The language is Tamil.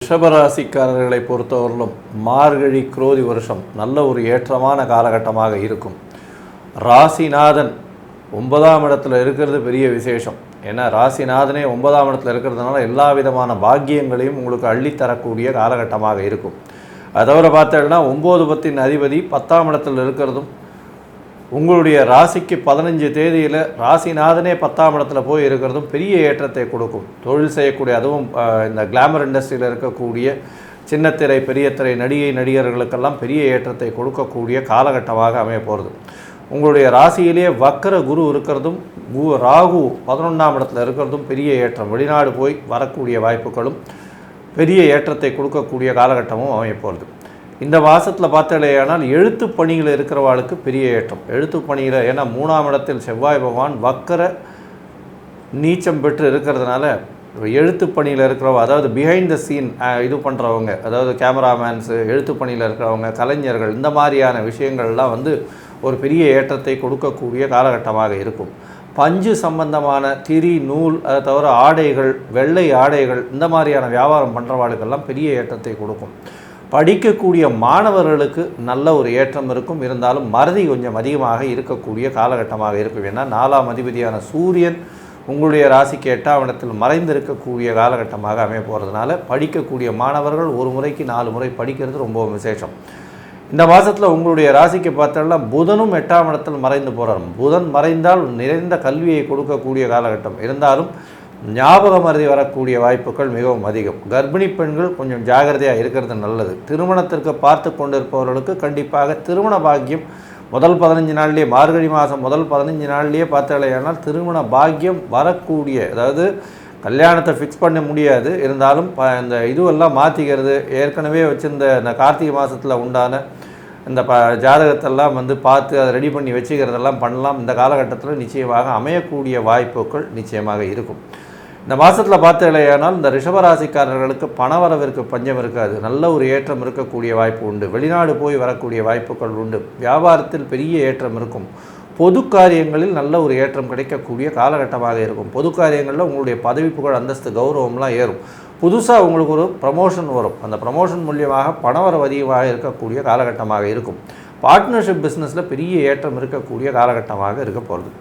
ரிஷபராசிக்காரர்களை பொறுத்தவரையிலும் மார்கழி குரோதி வருஷம் நல்ல ஒரு ஏற்றமான காலகட்டமாக இருக்கும். ராசிநாதன் 9ஆம் இடத்துல இருக்கிறது பெரிய விசேஷம். ஏன்னா ராசிநாதனே 9ஆம் இடத்துல இருக்கிறதுனால எல்லா விதமான பாக்கியங்களையும் உங்களுக்கு அள்ளித்தரக்கூடிய காலகட்டமாக இருக்கும். அதை தவிர பார்த்தீங்கன்னா 9 10 அதிபதி 10ஆம் இடத்துல இருக்கிறதும் உங்களுடைய ராசிக்கு 15 தேதியில் ராசிநாதனே 10ஆம் இடத்துல போய் இருக்கிறதும் பெரிய ஏற்றத்தை கொடுக்கும். தொழில் செய்யக்கூடிய அதுவும் இந்த கிளாமர் இண்டஸ்ட்ரியில் இருக்கக்கூடிய சின்னத்திரை பெரிய திரை நடிகர்களுக்கெல்லாம் பெரிய ஏற்றத்தை கொடுக்கக்கூடிய காலகட்டமாக அமைய போகிறது. உங்களுடைய ராசியிலேயே வக்கர குரு இருக்கிறதும் ராகு 11ஆம் இடத்துல இருக்கிறதும் பெரிய ஏற்றம். வெளிநாடு போய் வரக்கூடிய வாய்ப்புகளும் பெரிய ஏற்றத்தை கொடுக்கக்கூடிய காலகட்டமும் அமைய போகிறது. இந்த மாதத்தில் பார்த்தாலேயானால் எழுத்து பணியில் இருக்கிறவாளுக்கு பெரிய ஏற்றம். எழுத்து பணியில் ஏன்னா 3ஆம் இடத்தில் செவ்வாய் பகவான் வக்கர நீச்சம் பெற்று இருக்கிறதுனால எழுத்து பணியில் இருக்கிறவங்க, அதாவது பிஹைண்ட் த சீன் இது பண்ணுறவங்க, அதாவது கேமராமேன்ஸு, எழுத்து பணியில் இருக்கிறவங்க, கலைஞர்கள், இந்த மாதிரியான விஷயங்கள்லாம் ஒரு பெரிய ஏற்றத்தை கொடுக்கக்கூடிய காலகட்டமாக இருக்கும். பஞ்சு சம்பந்தமான திரி நூல், அதை தவிர ஆடைகள், வெள்ளை ஆடைகள், இந்த மாதிரியான வியாபாரம் பண்ணுறவாளுக்கெல்லாம் பெரிய ஏற்றத்தை கொடுக்கும். படிக்கக்கூடிய மாணவர்களுக்கு நல்ல ஒரு ஏற்றம் இருக்கும். இருந்தாலும் மறதி கொஞ்சம் அதிகமாக இருக்கக்கூடிய காலகட்டமாக இருக்கும். ஏன்னா 4ஆம் அதிபதியான சூரியன் உங்களுடைய ராசிக்கு 8ஆம் இடத்தில் மறைந்திருக்கக்கூடிய காலகட்டமாக அமைய போகிறதுனால படிக்கக்கூடிய மாணவர்கள் ஒரு முறைக்கு 4 முறை படிக்கிறது ரொம்ப விசேஷம். இந்த மாதத்தில் உங்களுடைய ராசிக்கு பார்த்தோம்னா புதனும் 8ஆம் இடத்தில் மறைந்து போகிறார். புதன் மறைந்தால் நிறைந்த கல்வியை கொடுக்கக்கூடிய காலகட்டம். இருந்தாலும் ஞாபக மறதி வரக்கூடிய வாய்ப்புகள் மிகவும் அதிகம். கர்ப்பிணி பெண்கள் கொஞ்சம் ஜாகிரதையாக இருக்கிறது நல்லது. திருமணத்திற்கு பார்த்து கொண்டிருப்பவர்களுக்கு கண்டிப்பாக திருமண பாக்கியம் முதல் 15 நாள்லேயே, மார்கழி மாதம் முதல் 15 நாள்லேயே பார்த்தாலேயானால் திருமண பாக்கியம் வரக்கூடிய, அதாவது கல்யாணத்தை ஃபிக்ஸ் பண்ண முடியாது, இருந்தாலும் இந்த இதுவெல்லாம் மாற்றிக்கிறது, ஏற்கனவே வச்சுருந்த இந்த கார்த்திகை மாதத்தில் உண்டான இந்த ஜாதகத்தெல்லாம் பார்த்து அதை ரெடி பண்ணி வச்சுக்கிறதெல்லாம் பண்ணலாம். இந்த காலகட்டத்தில் நிச்சயமாக அமையக்கூடிய வாய்ப்புகள் நிச்சயமாக இருக்கும். இந்த மாதத்தில் பார்த்தீங்களேயானால் இந்த ரிஷபராசிக்காரர்களுக்கு பணவரவிற்கு பஞ்சம் இருக்காது. நல்ல ஒரு ஏற்றம் இருக்கக்கூடிய வாய்ப்பு உண்டு. வெளிநாடு போய் வரக்கூடிய வாய்ப்புகள் உண்டு. வியாபாரத்தில் பெரிய ஏற்றம் இருக்கும். பொது காரியங்களில் நல்ல ஒரு ஏற்றம் கிடைக்கக்கூடிய காலகட்டமாக இருக்கும். பொது காரியங்களில் உங்களுடைய பதவி புகழ் அந்தஸ்து கௌரவம்லாம் ஏறும். புதுசாக உங்களுக்கு ஒரு ப்ரமோஷன் வரும். அந்த ப்ரமோஷன் மூலியமாக பணவரவு அதிகமாக இருக்கக்கூடிய காலகட்டமாக இருக்கும். பார்ட்னர்ஷிப் பிஸ்னஸில் பெரிய ஏற்றம் இருக்கக்கூடிய காலகட்டமாக இருக்க போகிறது.